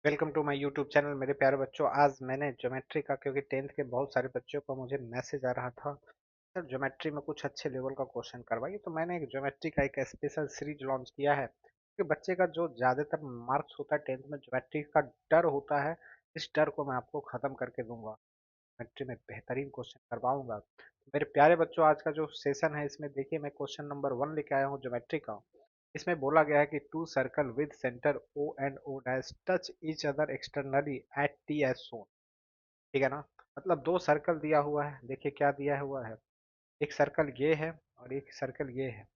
Welcome to my YouTube channel मेरे प्यारे बच्चों। आज मैंने ज्योमेट्री का, क्योंकि टेंथ के बहुत सारे बच्चों का मुझे मैसेज आ रहा था सर ज्योमेट्री में कुछ अच्छे लेवल का क्वेश्चन करवाइए, तो मैंने एक ज्योमेट्री का एक स्पेशल सीरीज लॉन्च किया है कि बच्चे का जो ज़्यादातर मार्क्स होता है टेंथ में, ज्योमेट्री का डर होता है, इस डर को मैं आपको ख़त्म करके दूंगा। ज्योमेट्री में बेहतरीन क्वेश्चन करवाऊंगा। मेरे प्यारे बच्चों, आज का जो सेशन है इसमें देखिए, मैं क्वेश्चन नंबर 1 लेके आया हूँ ज्योमेट्री का। इसमें बोला गया है कि two circle with centre O and O dash touch each other externally at T as shown. ठीक है ना। मतलब दो सर्कल दिया हुआ है, देखिए क्या दिया हुआ है। एक सर्कल ये है और एक सर्कल ये है।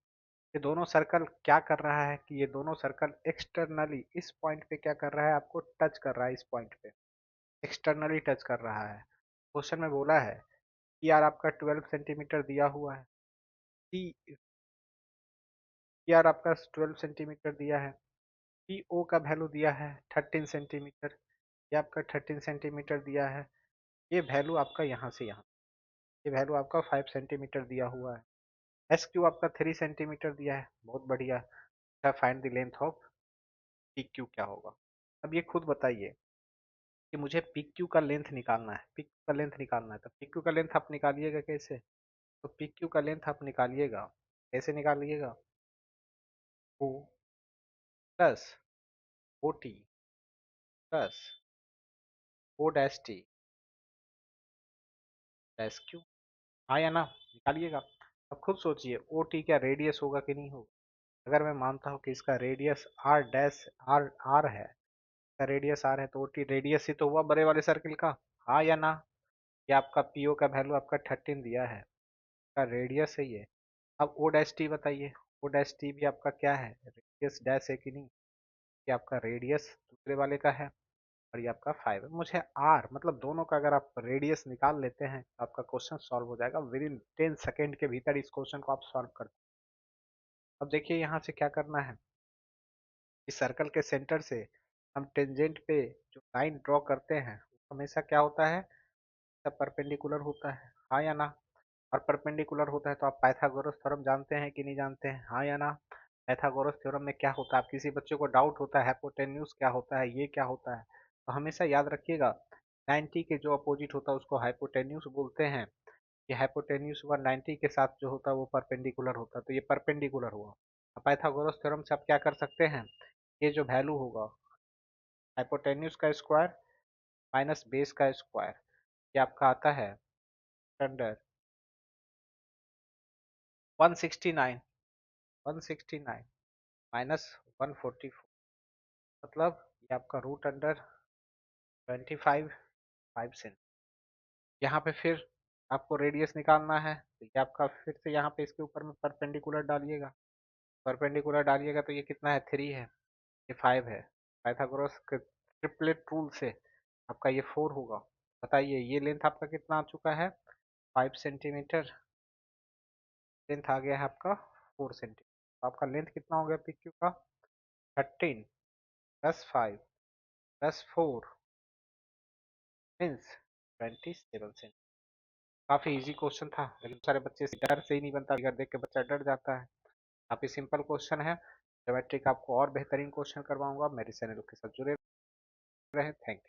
ये दोनों सर्कल क्या कर रहा है कि ये दोनों सर्कल एक्सटर्नली इस पॉइंट पे क्या कर रहा है, आपको टच कर रहा है। इस पॉइंट पे एक्सटर्नली टच कर रहा है। क्वेश्चन में बोला है कि यार आपका 12 सेंटीमीटर दिया हुआ है, टी यार आपका 12 सेंटीमीटर दिया है, पी ओ का वैल्यू दिया है 13 सेंटीमीटर, ये आपका 13 सेंटीमीटर दिया है। ये वैल्यू आपका यहाँ से यहाँ, ये वैल्यू आपका 5 सेंटीमीटर दिया हुआ है। एस क्यू आपका 3 सेंटीमीटर दिया है, बहुत बढ़िया। अच्छा, find the length of P Q क्या होगा। अब ये खुद बताइए कि मुझे पी क्यू का लेंथ निकालना है, पी क्यू का लेंथ निकालना है, तो पी क्यू का लेंथ आप निकालिएगा कैसे। तो पी क्यू का लेंथ आप निकालिएगा, कैसे निकालिएगा। O plus O T plus O dash T dash Q. हाँ या ना, निकालिएगा। अब खुद सोचिए ओ टी क्या रेडियस होगा कि नहीं होगा। अगर मैं मानता हूँ कि इसका radius R dash R R है, इसका रेडियस आर है, तो ओ टी रेडियस ही तो हुआ बड़े वाले सर्किल का। हाँ या ना। ये आपका पीओ का वैल्यू आपका 13 दिया है, इसका रेडियस है ये। अब ओ डैश टी बताइए, ओ डैश टी भी आपका क्या है, रेडियस डैश है कि नहीं। ये आपका रेडियस दूसरे वाले का है और ये आपका 5 है। मुझे आर मतलब दोनों का अगर आप रेडियस निकाल लेते हैं तो आपका क्वेश्चन सॉल्व हो जाएगा। विद इन 10 सेकेंड के भीतर इस क्वेश्चन को आप सॉल्व कर। अब देखिए यहाँ से क्या करना है, इस सर्कल के सेंटर से हम टेंजेंट पे जो लाइन ड्रॉ करते हैं वो हमेशा क्या होता है, सब परपेंडिकुलर होता है। हाँ या ना। और परपेंडिकुलर होता है तो आप पाइथागोरस थ्योरम जानते हैं कि नहीं जानते हैं। हाँ या ना। पाइथागोरस थ्योरम में क्या होता है, आप किसी बच्चे को डाउट होता है हाइपोटेन्यूज क्या होता है, ये क्या होता है, तो हमेशा याद रखिएगा 90 के जो अपोजिट होता है उसको हाइपोटेन्यूज बोलते हैं। ये हाइपोटेन्यूज हुआ 90 के साथ जो होता है वो परपेंडिकुलर होता है, तो ये परपेंडिकुलर हुआ। अब पाइथागोरस थ्योरम से आप क्या कर सकते हैं, ये जो वैल्यू होगा हाइपोटेन्यूज का स्क्वायर माइनस बेस का स्क्वायर, ये आपका आता है अंडर 169, 169 माइनस 144, मतलब ये आपका रूट अंडर 25 5 सेंट। यहाँ पे फिर आपको रेडियस निकालना है, तो ये आपका फिर से यहाँ पे इसके ऊपर में परपेंडिकुलर डालिएगा, परपेंडिकुलर डालिएगा तो ये कितना है 3 है, ये 5 है। पाइथागोरस के ट्रिपलेट रूल से आपका ये 4 होगा। बताइए ये लेंथ आपका कितना आ चुका है, 5 सेंटीमीटर। लेंथ आ गया है आपका 4 सेंटीमीटर। तो आपका लेंथ कितना हो गया पी क्यू का, 13 प्लस 5 प्लस 4 मीन्स 27 सेंटीमीटर। काफी इजी क्वेश्चन था, लेकिन सारे बच्चे से डर से ही नहीं बनता, फिगर देख के बच्चा डर जाता है। काफी सिंपल क्वेश्चन है। ज्योमेट्री का आपको और बेहतरीन क्वेश्चन करवाऊंगा, मेरे चैनल के साथ जुड़े रहें। Thank you.